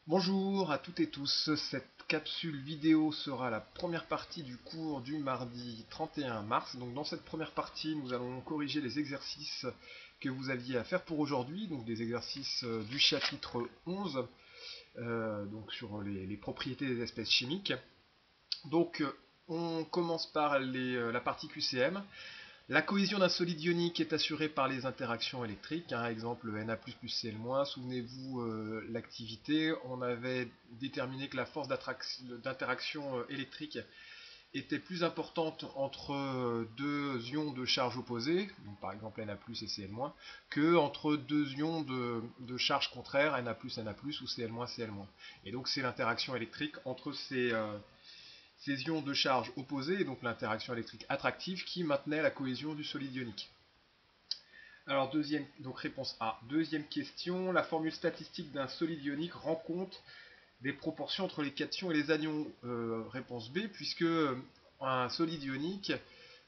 Bonjour à toutes et tous, cette capsule vidéo sera la première partie du cours du mardi 31 mars. Donc dans cette première partie, nous allons corriger les exercices que vous aviez à faire pour aujourd'hui, donc des exercices du chapitre 11, donc sur les propriétés des espèces chimiques. Donc on commence par la partie QCM. La cohésion d'un solide ionique est assurée par les interactions électriques, hein, exemple Na++ Cl-. Souvenez-vous l'activité, on avait déterminé que la force d'interaction électrique était plus importante entre deux ions de charge opposée, donc par exemple Na+, et Cl-, que entre deux ions de charge contraire, Na+, Na+, ou Cl-, Cl-. Et donc c'est l'interaction électrique entre ces ions de charge opposés, et donc l'interaction électrique attractive, qui maintenait la cohésion du solide ionique. Alors, donc réponse A. Deuxième question, la formule statistique d'un solide ionique rend compte des proportions entre les cations et les anions. Réponse B, puisque un solide ionique,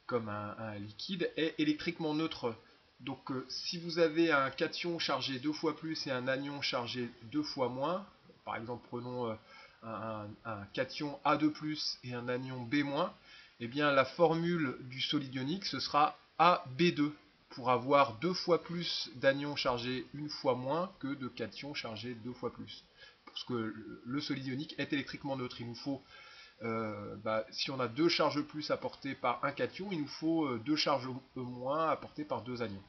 comme un liquide, est électriquement neutre. Donc si vous avez un cation chargé deux fois plus et un anion chargé deux fois moins, par exemple prenons un cation A2+, et un anion B-, eh bien la formule du solide ionique ce sera AB2 pour avoir deux fois plus d'anions chargés une fois moins que de cations chargés deux fois plus. Parce que le solide ionique est électriquement neutre. Il nous faut si on a deux charges plus apportées par un cation, il nous faut deux charges moins apportées par deux anions.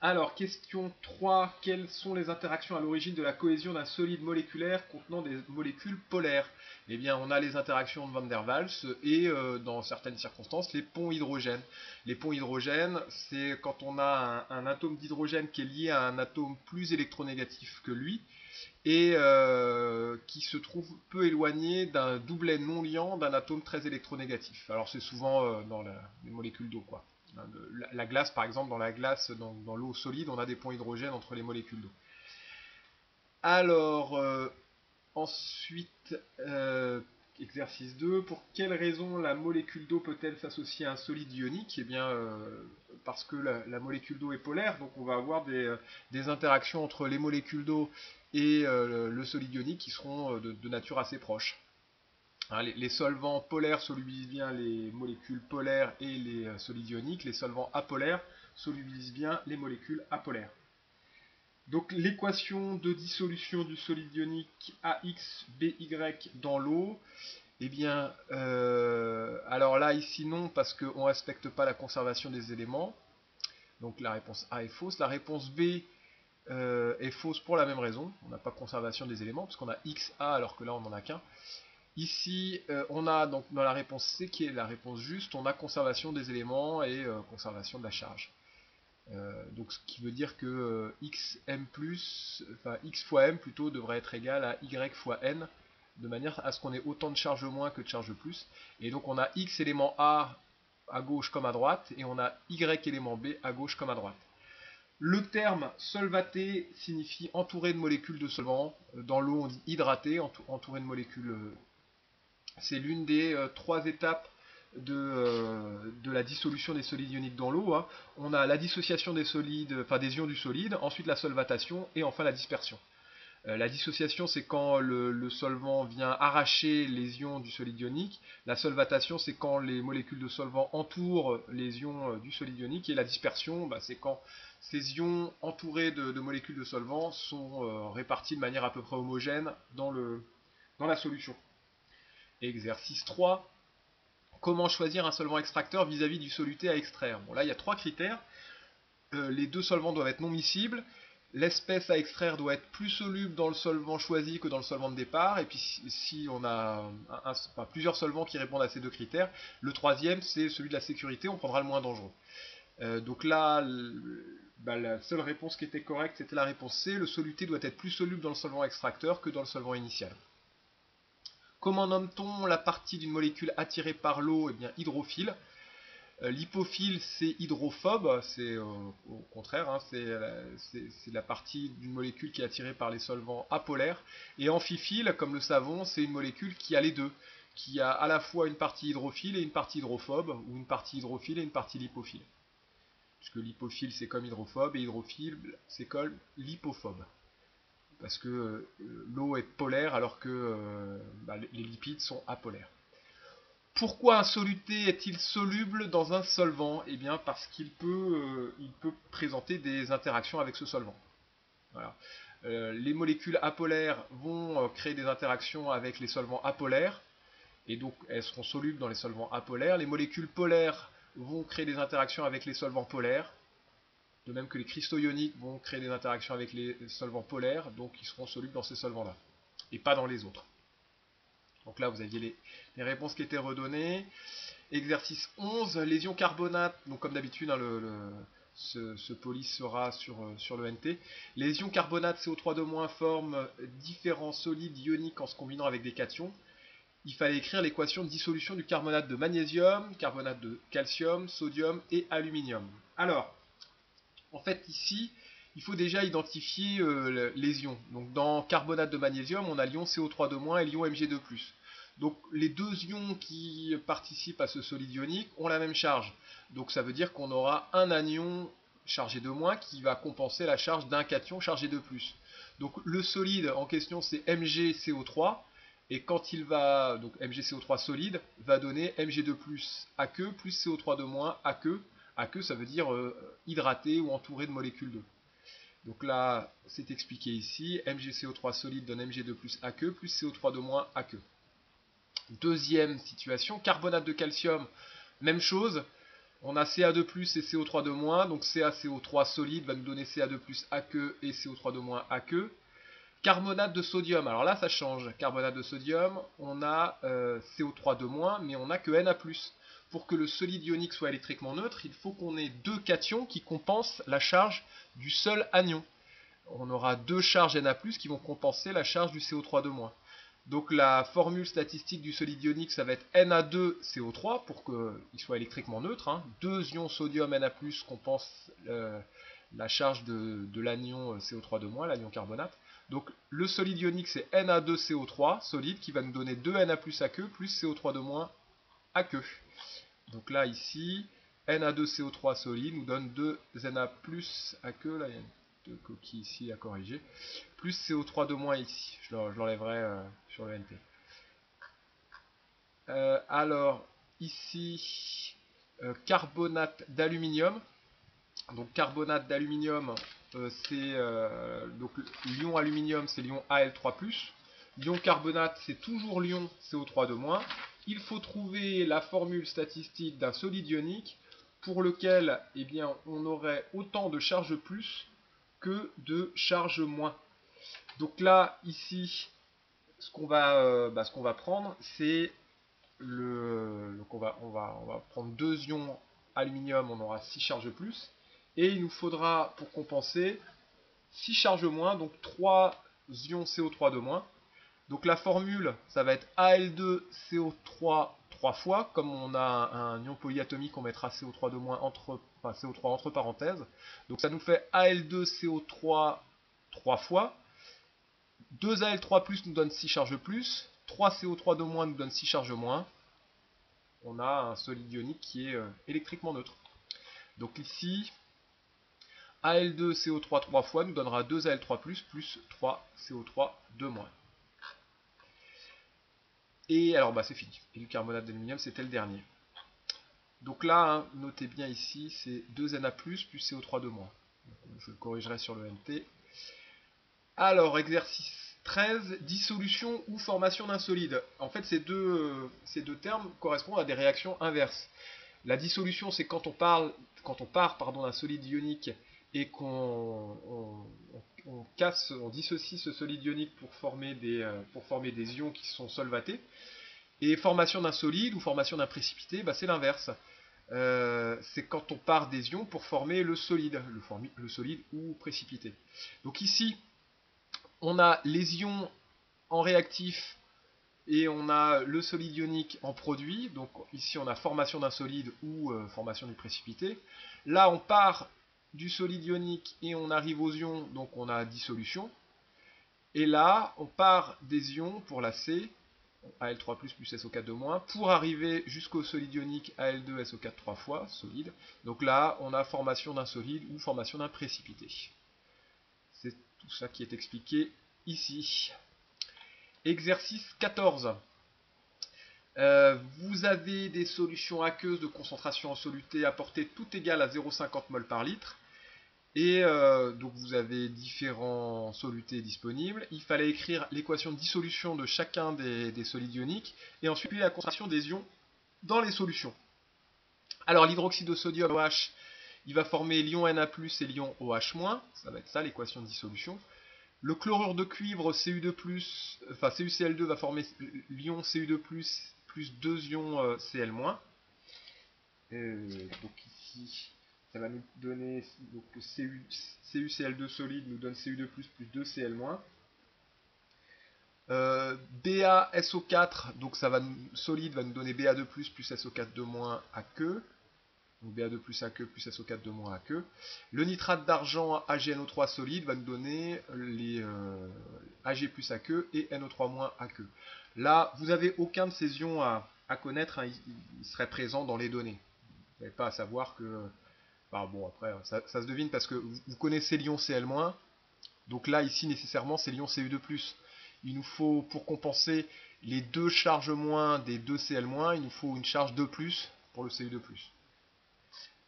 Alors, question 3. Quelles sont les interactions à l'origine de la cohésion d'un solide moléculaire contenant des molécules polaires? Eh bien, on a les interactions de Van der Waals et, dans certaines circonstances, les ponts hydrogènes. Les ponts hydrogènes, c'est quand on a un atome d'hydrogène qui est lié à un atome plus électronégatif que lui, et qui se trouve peu éloigné d'un doublet non liant d'un atome très électronégatif. Alors c'est souvent dans les molécules d'eau, quoi. La glace, par exemple, dans la glace, dans l'eau solide, on a des ponts hydrogènes entre les molécules d'eau. Alors, ensuite, exercice 2, pour quelle raison la molécule d'eau peut-elle s'associer à un solide ionique? Eh bien, parce que la molécule d'eau est polaire, donc on va avoir des interactions entre les molécules d'eau et le solide ionique qui seront de nature assez proche. Hein, les solvants polaires solubilisent bien les molécules polaires et les solides ioniques. Les solvants apolaires solubilisent bien les molécules apolaires. Donc l'équation de dissolution du solide ionique AXBY dans l'eau, eh bien, alors là, ici non, parce qu'on ne respecte pas la conservation des éléments. Donc la réponse A est fausse. La réponse B est fausse pour la même raison. On n'a pas conservation des éléments, parce qu'on a XA alors que là, on n'en a qu'un. Ici, on a donc dans la réponse C, qui est la réponse juste, on a conservation des éléments et conservation de la charge. Donc ce qui veut dire que x fois m plutôt devrait être égal à y fois n, de manière à ce qu'on ait autant de charge moins que de charge plus. Et donc on a x élément A à gauche comme à droite, et on a y élément B à gauche comme à droite. Le terme solvaté signifie entouré de molécules de solvant. Dans l'eau on dit hydraté, entouré de molécules. C'est l'une des trois étapes de la dissolution des solides ioniques dans l'eau. Hein. On a la dissociation des solides, enfin des ions du solide, ensuite la solvatation et enfin la dispersion. La dissociation, c'est quand le solvant vient arracher les ions du solide ionique. La solvatation, c'est quand les molécules de solvant entourent les ions du solide ionique. Et la dispersion, c'est quand ces ions entourés de molécules de solvant sont répartis de manière à peu près homogène dans la solution. Exercice 3. Comment choisir un solvant extracteur vis-à-vis du soluté à extraire? Bon, là, il y a trois critères. Les deux solvants doivent être non miscibles. L'espèce à extraire doit être plus soluble dans le solvant choisi que dans le solvant de départ. Et puis si on a plusieurs solvants qui répondent à ces deux critères, le troisième, c'est celui de la sécurité, on prendra le moins dangereux. Donc là, la seule réponse qui était correcte, c'était la réponse C. Le soluté doit être plus soluble dans le solvant extracteur que dans le solvant initial. Comment nomme-t-on la partie d'une molécule attirée par l'eau? Eh bien, hydrophile. L'hypophile, c'est hydrophobe, c'est au contraire, hein, c'est la partie d'une molécule qui est attirée par les solvants apolaires. Et amphiphile, comme le savon, c'est une molécule qui a les deux, qui a à la fois une partie hydrophile et une partie hydrophobe, ou une partie hydrophile et une partie lipophile. Puisque l'hypophile, c'est comme hydrophobe, et hydrophile, c'est comme lipophobe. parce que l'eau est polaire alors que les lipides sont apolaires. Pourquoi un soluté est-il soluble dans un solvant? Eh bien parce qu'il peut présenter des interactions avec ce solvant. Voilà. Les molécules apolaires vont créer des interactions avec les solvants apolaires, et donc elles seront solubles dans les solvants apolaires. Les molécules polaires vont créer des interactions avec les solvants polaires, de même que les cristaux ioniques vont créer des interactions avec les solvants polaires, donc ils seront solubles dans ces solvants-là, et pas dans les autres. Donc là, vous aviez les réponses qui étaient redonnées. Exercice 11, les ions carbonates, donc comme d'habitude, hein, ce poly sera sur le NT. Les ions carbonates CO3- forment différents solides ioniques en se combinant avec des cations. Il fallait écrire l'équation de dissolution du carbonate de magnésium, carbonate de calcium, sodium et aluminium. Alors, en fait ici, il faut déjà identifier les ions. Donc dans carbonate de magnésium, on a l'ion CO3- et l'ion Mg2+. Donc les deux ions qui participent à ce solide ionique ont la même charge. Donc ça veut dire qu'on aura un anion chargé de moins qui va compenser la charge d'un cation chargé de plus. Donc le solide en question c'est MgCO3, et quand il va, donc MgCO3 solide, va donner Mg2 aqueux plus CO3- aqueux. Aqueux ça veut dire hydraté ou entouré de molécules d'eau. Donc là c'est expliqué ici, MgCO3 solide donne Mg2 aqueux plus CO3- aqueux. Deuxième situation, carbonate de calcium, même chose, on a Ca2+, et CO3-, donc CaCO3 solide va nous donner Ca2+ aqueux et CO3- aqueux. Carbonate de sodium, alors là ça change, carbonate de sodium, on a CO3-, mais on n'a que Na+. Pour que le solide ionique soit électriquement neutre, il faut qu'on ait deux cations qui compensent la charge du seul anion. On aura deux charges Na+, qui vont compenser la charge du CO3-. Donc la formule statistique du solide ionique, ça va être Na2CO3 pour qu'il soit électriquement neutre. Hein. Deux ions sodium Na+, compensent la charge de l'anion CO3-, l'anion carbonate. Donc le solide ionique, c'est Na2CO3 solide qui va nous donner 2 Na+ aqueux plus CO3- aqueux. Donc là, ici, Na2CO3 solide nous donne 2 Na+ aqueux. Là, il y a deux coquilles ici à corriger. Plus CO3- ici. Je l'enlèverai sur le NT. Alors, ici, carbonate d'aluminium. Donc, carbonate d'aluminium, c'est donc l'ion aluminium, c'est l'ion Al3+. L'ion carbonate, c'est toujours l'ion CO3-. Il faut trouver la formule statistique d'un solide ionique pour lequel eh bien, on aurait autant de charge plus que de charge moins. Donc là, ici, ce qu'on va prendre, c'est donc on va prendre deux ions aluminium, on aura 6 charges plus, et il nous faudra, pour compenser, 6 charges moins, donc 3 ions CO3-. Donc la formule, ça va être Al2CO3 3 fois, comme on a un ion polyatomique, on mettra CO3- CO3 entre parenthèses. Donc ça nous fait Al2CO3 3 fois. 2Al3+, nous donne 6 charges plus. 3 CO3- nous donne 6 charges moins. On a un solide ionique qui est électriquement neutre. Donc ici, Al2CO3 3 fois nous donnera 2Al3+, plus 3 CO3 2-. Et alors c'est fini. Et du carbonate d'aluminium, c'était le dernier. Donc là, hein, notez bien ici, c'est 2Na+, plus CO3 2-. Je le corrigerai sur le NT. Alors, exercice 13, dissolution ou formation d'un solide. En fait, ces deux termes correspondent à des réactions inverses. La dissolution, c'est quand on part d'un solide ionique et qu'on dissocie ce solide ionique pour former des ions qui sont solvatés. Et formation d'un solide ou formation d'un précipité, c'est l'inverse. C'est quand on part des ions pour former le solide ou précipité. Donc ici, on a les ions en réactif et on a le solide ionique en produit. Donc ici, on a formation d'un solide ou formation du précipité. Là, on part du solide ionique et on arrive aux ions, donc on a dissolution. Et là, on part des ions pour la C, Al3+, plus SO4 pour arriver jusqu'au solide ionique Al2, SO4 3 fois, solide. Donc là, on a formation d'un solide ou formation d'un précipité. C'est tout ça qui est expliqué ici. Exercice 14. Vous avez des solutions aqueuses de concentration en soluté apportées toutes égales à 0,50 mol par litre. Et donc vous avez différents solutés disponibles. Il fallait écrire l'équation de dissolution de chacun des solides ioniques et ensuite la concentration des ions dans les solutions. Alors l'hydroxyde de sodium OH, il va former l'ion Na+, et l'ion OH-, ça va être ça l'équation de dissolution. Le chlorure de cuivre Cu2+, enfin CuCl2 va former l'ion Cu2+, plus 2 ions Cl-. Donc ici, ça va nous donner, donc CuCl2 solide nous donne Cu2+, plus 2 Cl-. BaSO4, donc ça va solide va nous donner Ba2+, plus SO4 aqueux. Donc Ba2 plus aqueux plus SO4 aqueux. Le nitrate d'argent AgNO3 solide va nous donner les Ag plus aqueux et NO3- aqueux. Là, vous n'avez aucun de ces ions à connaître, hein, il serait présent dans les données. Vous n'avez pas à savoir que... Enfin, bon, après, ça se devine parce que vous connaissez l'ion Cl-, donc là, ici, nécessairement, c'est l'ion Cu2+. Il nous faut, pour compenser les deux charges moins des deux Cl-, il nous faut une charge 2+, pour le Cu2+.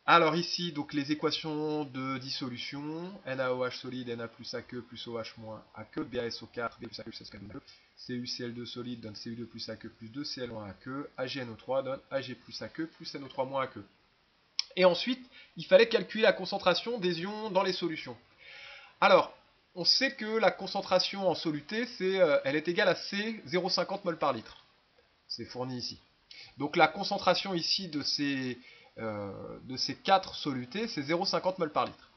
Alors ici, donc les équations de dissolution, NaOH solide, Na plus aqueux plus OH- aqueux, BaSO4, B plus aqueux plus SO4, CuCl2 solide donne Cu2 plus aqueux plus 2 Cl- aqueux, AgNO3 donne Ag plus aqueux plus NO3- aqueux. Et ensuite, il fallait calculer la concentration des ions dans les solutions. Alors, on sait que la concentration en soluté, elle est égale à C 0,50 mol par litre. C'est fourni ici. Donc la concentration ici de ces 4 solutés, c'est 0,50 mol par litre.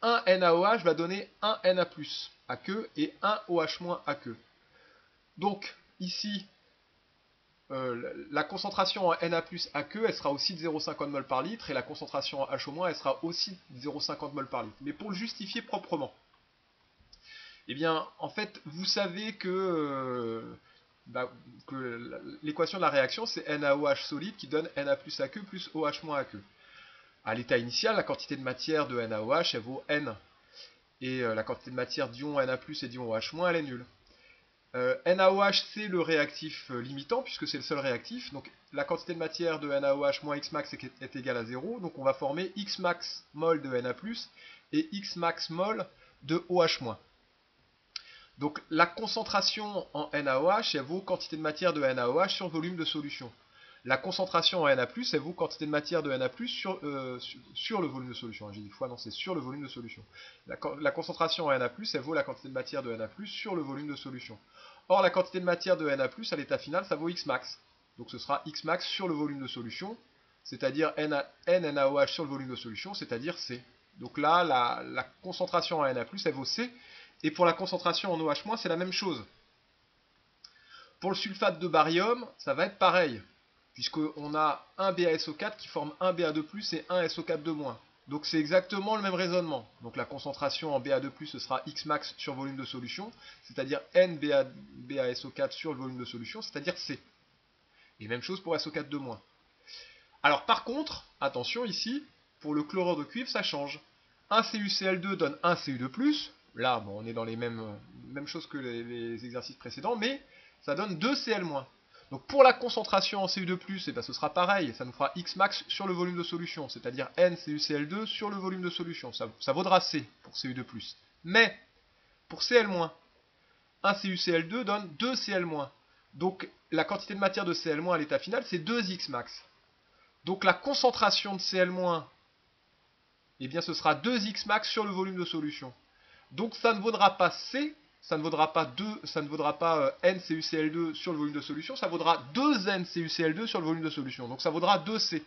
Un NaOH va donner un Na+, aqueux, et un OH- aqueux. Donc ici, la concentration en Na+, aqueux, elle sera aussi de 0,50 mol par litre, et la concentration en HO-, elle sera aussi de 0,50 mol par litre. Mais pour le justifier proprement, eh bien, en fait, vous savez que l'équation de la réaction, c'est NaOH solide qui donne Na plus aqueux plus OH- aqueux. À l'état initial, la quantité de matière de NaOH, elle vaut N. Et la quantité de matière d'ion Na+, et d'ion OH-, elle est nulle. NaOH, c'est le réactif limitant, puisque c'est le seul réactif. Donc la quantité de matière de NaOH moins Xmax est égale à 0. Donc on va former Xmax mol de Na+, et Xmax mol de OH-. Donc la concentration en NaOH, elle vaut quantité de matière de NaOH sur volume de solution. La concentration en Na+, elle vaut quantité de matière de Na+, sur le volume de solution. J'ai dit fois, non, c'est sur le volume de solution. La concentration en Na+, elle vaut la quantité de matière de Na+, sur le volume de solution. Or, la quantité de matière de Na+, à l'état final, ça vaut Xmax. Donc ce sera Xmax sur le volume de solution, c'est-à-dire NaOH sur le volume de solution, c'est-à-dire C. Donc là, la concentration en Na+, elle vaut C. Et pour la concentration en OH-, c'est la même chose. Pour le sulfate de barium, ça va être pareil, puisqu'on a un BaSO4 qui forme un Ba2+, et un SO4 Donc c'est exactement le même raisonnement. Donc la concentration en Ba2+, ce sera Xmax sur volume de solution, c'est-à-dire N BaSO4 sur le volume de solution, c'est-à-dire C. Et même chose pour SO4 Alors par contre, attention ici, pour le chlorure de cuivre, ça change. Un CuCl2 donne un Cu2+, là, bon, on est dans les mêmes choses que les exercices précédents, mais ça donne 2 Cl-. Donc pour la concentration en Cu2+, eh ben, ce sera pareil, ça nous fera Xmax sur le volume de solution, c'est-à-dire N CuCl2 sur le volume de solution, ça vaudra C pour Cu2+. Mais pour Cl-, un CuCl2 donne 2 Cl-. Donc la quantité de matière de Cl- à l'état final, c'est 2 Xmax. Donc la concentration de Cl-, eh bien ce sera 2 Xmax sur le volume de solution. Donc ça ne vaudra pas C, ça ne vaudra pas NCuCl2 sur le volume de solution, ça vaudra 2NCuCl2 sur le volume de solution. Donc ça vaudra 2C.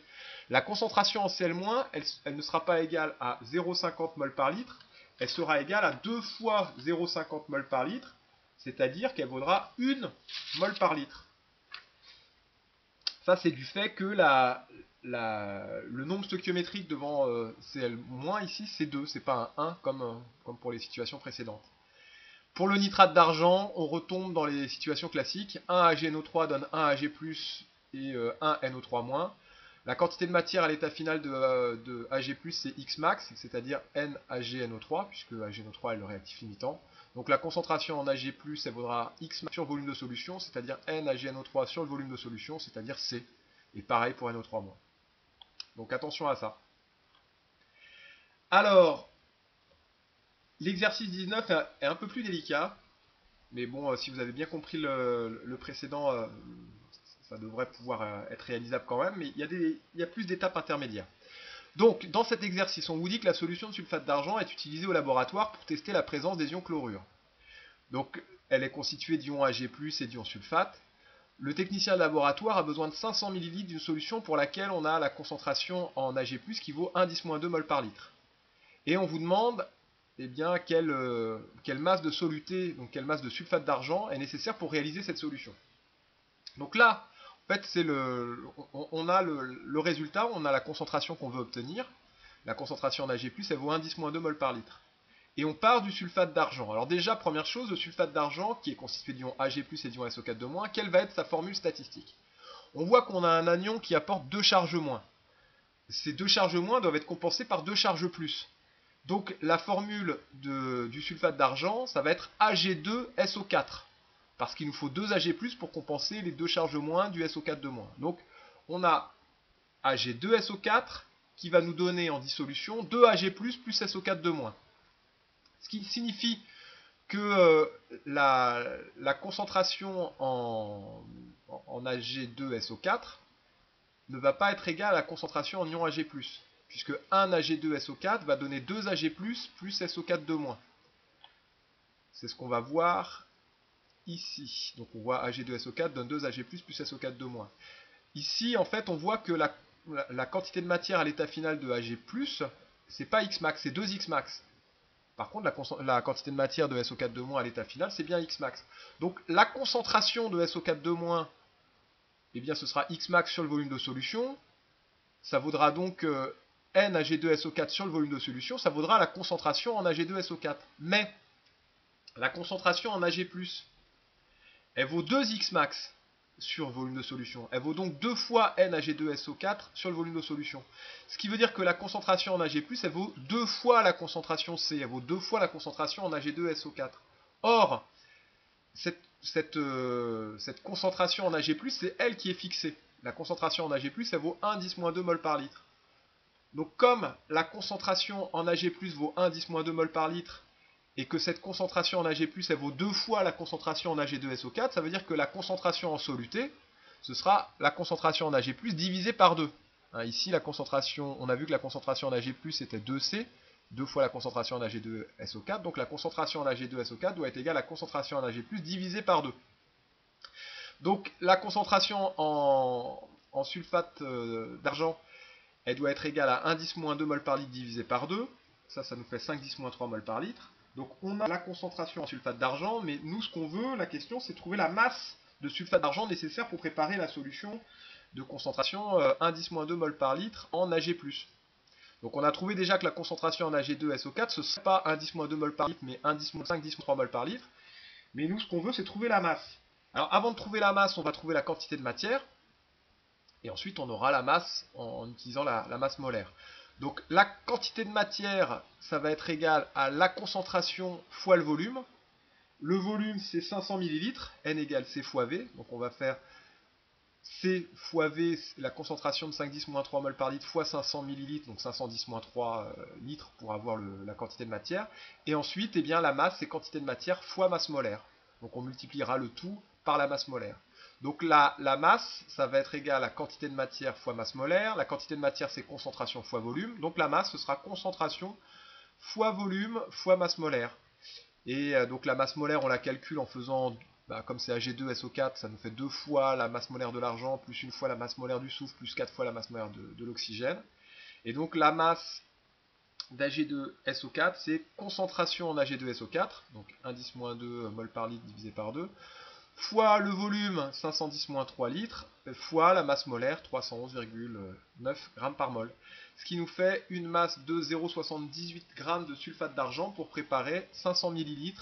La concentration en Cl-, elle ne sera pas égale à 0,50 mol par litre, elle sera égale à 2 fois 0,50 mol par litre, c'est-à-dire qu'elle vaudra 1 mol par litre. Ça, c'est du fait que le nombre stoichiométrique devant Cl- ici, c'est 2, c'est pas un 1 comme pour les situations précédentes. Pour le nitrate d'argent, on retombe dans les situations classiques. 1 AgNO3 donne 1 Ag+, et 1 NO3-. La quantité de matière à l'état final de Ag+, c'est Xmax, c'est-à-dire NAgNO3, puisque AgNO3 est le réactif limitant. Donc la concentration en Ag+, elle vaudra X sur volume de solution, c'est-à-dire N AgNO3 sur le volume de solution, c'est-à-dire C. Et pareil pour NO3-. Donc attention à ça. Alors, l'exercice 19 est un peu plus délicat, mais bon, si vous avez bien compris le précédent, ça devrait pouvoir être réalisable quand même, mais il y a plus d'étapes intermédiaires. Donc, dans cet exercice, on vous dit que la solution de sulfate d'argent est utilisée au laboratoire pour tester la présence des ions chlorure. Donc, elle est constituée d'ions Ag+, et d'ions sulfate. Le technicien de laboratoire a besoin de 500 ml d'une solution pour laquelle on a la concentration en Ag+, qui vaut 1 10-2 mol par litre. Et on vous demande eh bien, quelle masse de soluté, donc quelle masse de sulfate d'argent est nécessaire pour réaliser cette solution. Donc là, en fait, on a le résultat, on a la concentration qu'on veut obtenir. La concentration en Ag+, elle vaut 1 10-2 mol par litre. Et on part du sulfate d'argent. Alors déjà, première chose, le sulfate d'argent, qui est constitué d'ions Ag+, et d'ions SO4-, quelle va être sa formule statistique? On voit qu'on a un anion qui apporte 2 charges moins. Ces 2 charges moins doivent être compensées par 2 charges plus. Donc la formule du sulfate d'argent, ça va être Ag2SO4. Parce qu'il nous faut 2 Ag+, pour compenser les 2 charges moins du SO4-. Donc on a Ag2SO4 qui va nous donner en dissolution 2 Ag+, plus SO4-. Ce qui signifie que la concentration en Ag2SO4 ne va pas être égale à la concentration en ion Ag+, puisque 1 Ag2SO4 va donner 2 Ag+, plus SO4-. C'est ce qu'on va voir ici. Donc on voit Ag2SO4 donne 2 Ag+, plus SO4-. Ici, en fait, on voit que la quantité de matière à l'état final de Ag+, c'est pas Xmax, c'est 2Xmax. Par contre, la quantité de matière de SO4-, à l'état final, c'est bien Xmax. Donc la concentration de SO4-, eh bien, ce sera Xmax sur le volume de solution. Ça vaudra donc N Ag2SO4 sur le volume de solution. Ça vaudra la concentration en Ag2SO4. Mais la concentration en Ag+, elle vaut 2Xmax sur le volume de solution. Elle vaut donc 2 fois N Ag2SO4 sur le volume de solution. Ce qui veut dire que la concentration en Ag+, elle vaut 2 fois la concentration C. Elle vaut 2 fois la concentration en Ag2SO4. Or, cette concentration en Ag+, c'est elle qui est fixée. La concentration en Ag+, elle vaut 1 10-2 mol par litre. Donc comme la concentration en Ag+, vaut 1 10-2 mol par litre, et que cette concentration en Ag+, elle vaut 2 fois la concentration en Ag2SO4, ça veut dire que la concentration en soluté, ce sera la concentration en Ag+, divisée par 2. Ici, la concentration, on a vu que la concentration en Ag+, était 2C, 2 fois la concentration en Ag2SO4, donc la concentration en Ag2SO4 doit être égale à la concentration en Ag+, divisée par 2. Donc la concentration en sulfate d'argent, elle doit être égale à 1 10-2 mol par litre divisé par 2. Ça nous fait 5 10-3 mol par litre. Donc on a la concentration en sulfate d'argent, mais nous ce qu'on veut, la question, c'est de trouver la masse de sulfate d'argent nécessaire pour préparer la solution de concentration 1 10-2 mol par litre en Ag+. Donc on a trouvé déjà que la concentration en Ag2SO4, ce ne serait pas 1 10-2 mol par litre, mais 1 10-5 10-3 mol par litre. Mais nous ce qu'on veut, c'est trouver la masse. Alors avant de trouver la masse, on va trouver la quantité de matière. Et ensuite on aura la masse en utilisant la masse molaire. Donc la quantité de matière, ça va être égal à la concentration fois le volume. Le volume, c'est 500 ml, N égale C fois V. Donc on va faire C fois V, la concentration de 5-10-3 mol par litre, fois 500 ml, donc 510-3 litres pour avoir la quantité de matière. Et ensuite, eh bien, la masse, c'est quantité de matière fois masse molaire. Donc on multipliera le tout par la masse molaire. Donc la masse, ça va être égal à quantité de matière fois masse molaire. La quantité de matière, c'est concentration fois volume. Donc la masse, ce sera concentration fois volume fois masse molaire. Et donc la masse molaire, on la calcule en faisant, comme c'est Ag2SO4, ça nous fait 2 fois la masse molaire de l'argent, plus 1 fois la masse molaire du soufre, plus 4 fois la masse molaire de l'oxygène. Et donc la masse d'Ag2SO4, c'est concentration en Ag2SO4, donc 1 10-2 mol par litre divisé par 2, fois le volume 510-3 litres, fois la masse molaire 311,9 g par mol. Ce qui nous fait une masse de 0,78 g de sulfate d'argent pour préparer 500 ml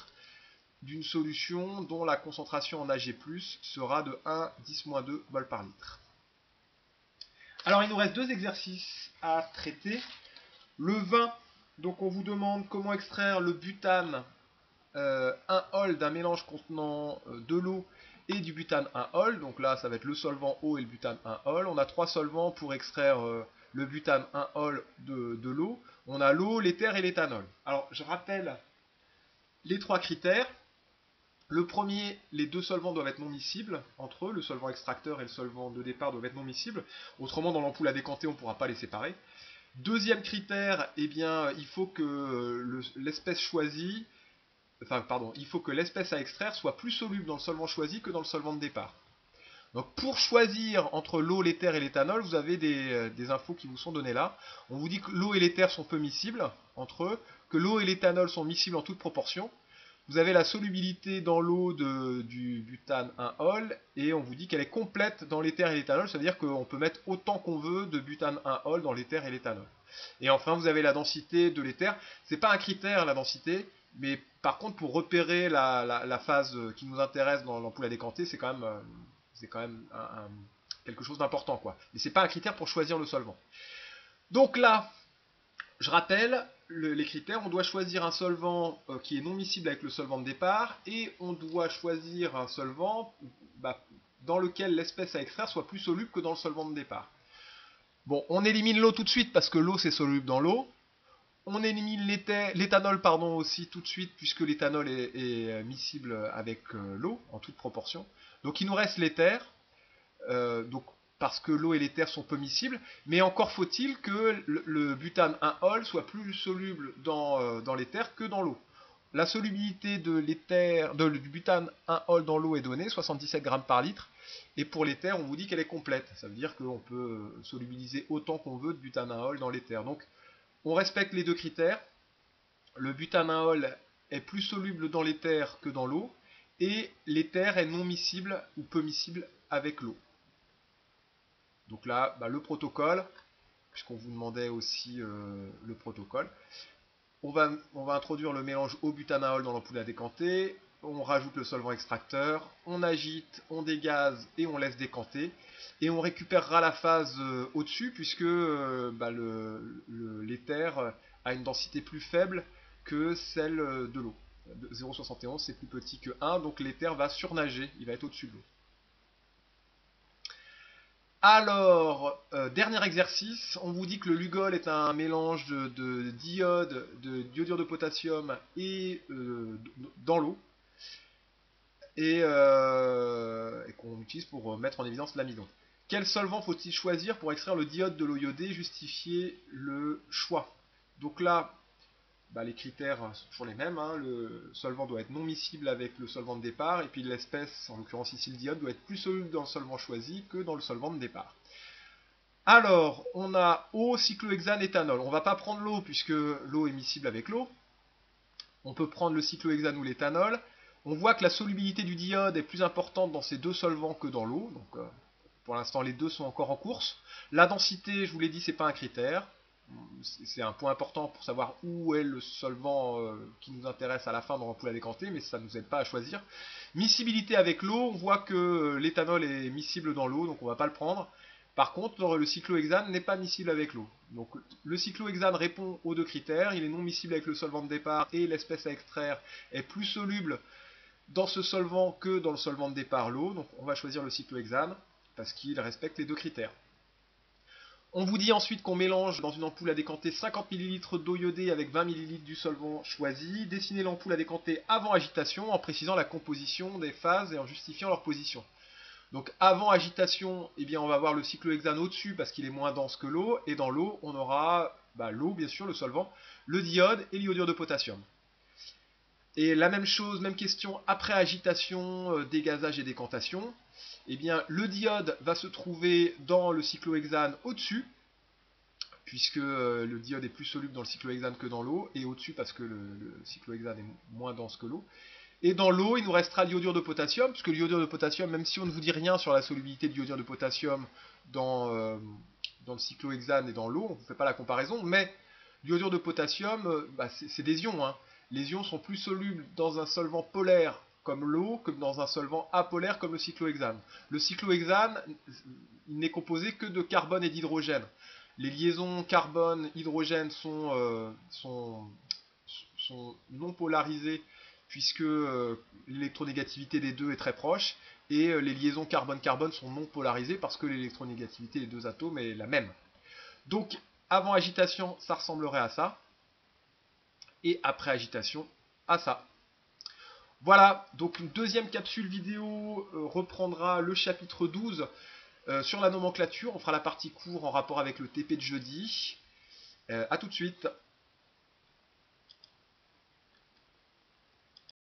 d'une solution dont la concentration en Ag+, sera de 1 10-2 mol par litre. Alors il nous reste 2 exercices à traiter. Le vin, donc on vous demande comment extraire le butane 1 ol d'un mélange contenant de l'eau et du butane 1 ol. Donc là, ça va être le solvant eau et le butane 1 ol. On a 3 solvants pour extraire le butane 1 ol de l'eau. On a l'eau, l'éther et l'éthanol. Alors, je rappelle les 3 critères. Le premier, les 2 solvants doivent être non miscibles entre eux. Le solvant extracteur et le solvant de départ doivent être non miscibles. Autrement, dans l'ampoule à décanter, on ne pourra pas les séparer. Deuxième critère, eh bien, il faut que l'espèce choisie, enfin, pardon, il faut que l'espèce à extraire soit plus soluble dans le solvant choisi que dans le solvant de départ. Donc pour choisir entre l'eau, l'éther et l'éthanol, vous avez des infos qui vous sont données là. On vous dit que l'eau et l'éther sont peu miscibles entre eux, que l'eau et l'éthanol sont miscibles en toute proportion. Vous avez la solubilité dans l'eau du butane 1-ol, et on vous dit qu'elle est complète dans l'éther et l'éthanol, c'est-à-dire qu'on peut mettre autant qu'on veut de butane 1-ol dans l'éther et l'éthanol. Et enfin, vous avez la densité de l'éther. C'est pas un critère, la densité, mais par contre, pour repérer la phase qui nous intéresse dans l'ampoule à décanter, c'est quand même quelque chose d'important, quoi. Mais c'est pas un critère pour choisir le solvant. Donc là, je rappelle les critères. On doit choisir un solvant qui est non miscible avec le solvant de départ, et on doit choisir un solvant dans lequel l'espèce à extraire soit plus soluble que dans le solvant de départ. Bon, on élimine l'eau tout de suite parce que l'eau c'est soluble dans l'eau. On élimine l'éthanol aussi tout de suite puisque l'éthanol est miscible avec l'eau en toute proportion. Donc il nous reste l'éther. Donc parce que l'eau et l'éther sont peu miscibles, mais encore faut-il que le butane 1-ol soit plus soluble dans l'éther que dans l'eau. La solubilité du butane 1-ol dans l'eau est donnée, 77 grammes par litre, et pour l'éther, on vous dit qu'elle est complète. Ça veut dire qu'on peut solubiliser autant qu'on veut de butane 1-ol dans l'éther. Donc, on respecte les deux critères. Le butane 1-ol est plus soluble dans l'éther que dans l'eau, et l'éther est non miscible ou peu miscible avec l'eau. Donc là, le protocole, puisqu'on vous demandait aussi le protocole. On va introduire le mélange au butanol dans l'ampoule à décanter. On rajoute le solvant extracteur, on agite, on dégaze et on laisse décanter. Et on récupérera la phase au-dessus, puisque l'éther a une densité plus faible que celle de l'eau. 0,71 c'est plus petit que 1, donc l'éther va surnager, il va être au-dessus de l'eau. Alors, dernier exercice, on vous dit que le Lugol est un mélange de d'iode, d'iodure de potassium et dans l'eau, et qu'on utilise pour mettre en évidence l'amidon. Quel solvant faut-il choisir pour extraire le diode de l'eau iodée? Justifier le choix. Donc là, les critères sont toujours les mêmes, hein. Le solvant doit être non miscible avec le solvant de départ, et puis l'espèce, en l'occurrence ici le diode, doit être plus soluble dans le solvant choisi que dans le solvant de départ. Alors, on a eau, cyclohexane, éthanol. On ne va pas prendre l'eau puisque l'eau est miscible avec l'eau. On peut prendre le cyclohexane ou l'éthanol. On voit que la solubilité du diode est plus importante dans ces deux solvants que dans l'eau. Donc, pour l'instant, les deux sont encore en course. La densité, je vous l'ai dit, c'est pas un critère. C'est un point important pour savoir où est le solvant qui nous intéresse à la fin dans l'ampoule à décanter, mais ça ne nous aide pas à choisir. Miscibilité avec l'eau, on voit que l'éthanol est miscible dans l'eau, donc on ne va pas le prendre. Par contre, le cyclohexane n'est pas miscible avec l'eau. Donc le cyclohexane répond aux deux critères, il est non miscible avec le solvant de départ et l'espèce à extraire est plus soluble dans ce solvant que dans le solvant de départ, l'eau. Donc on va choisir le cyclohexane parce qu'il respecte les deux critères. On vous dit ensuite qu'on mélange dans une ampoule à décanter 50 ml d'eau iodée avec 20 ml du solvant choisi. Dessinez l'ampoule à décanter avant agitation en précisant la composition des phases et en justifiant leur position. Donc avant agitation, on va avoir le cyclohexane au-dessus parce qu'il est moins dense que l'eau, et dans l'eau, on aura l'eau, bien sûr, le solvant, le diode et l'iodure de potassium. Et la même chose, même question, après agitation, dégazage et décantation, le diode va se trouver dans le cyclohexane au-dessus, puisque le diode est plus soluble dans le cyclohexane que dans l'eau, et au-dessus parce que le cyclohexane est moins dense que l'eau. Et dans l'eau, il nous restera l'iodure de potassium, puisque l'iodure de potassium, même si on ne vous dit rien sur la solubilité de l'iodure de potassium dans le cyclohexane et dans l'eau, on ne fait pas la comparaison, mais l'iodure de potassium, c'est des ions, hein. Les ions sont plus solubles dans un solvant polaire comme l'eau que dans un solvant apolaire comme le cyclohexane. Le cyclohexane, il n'est composé que de carbone et d'hydrogène. Les liaisons carbone-hydrogène sont non polarisées puisque l'électronégativité des deux est très proche, et les liaisons carbone-carbone sont non polarisées parce que l'électronégativité des deux atomes est la même. Donc avant agitation, ça ressemblerait à ça, et après agitation, à ça. Voilà, donc une deuxième capsule vidéo reprendra le chapitre 12 sur la nomenclature. On fera la partie cours en rapport avec le TP de jeudi. A tout de suite.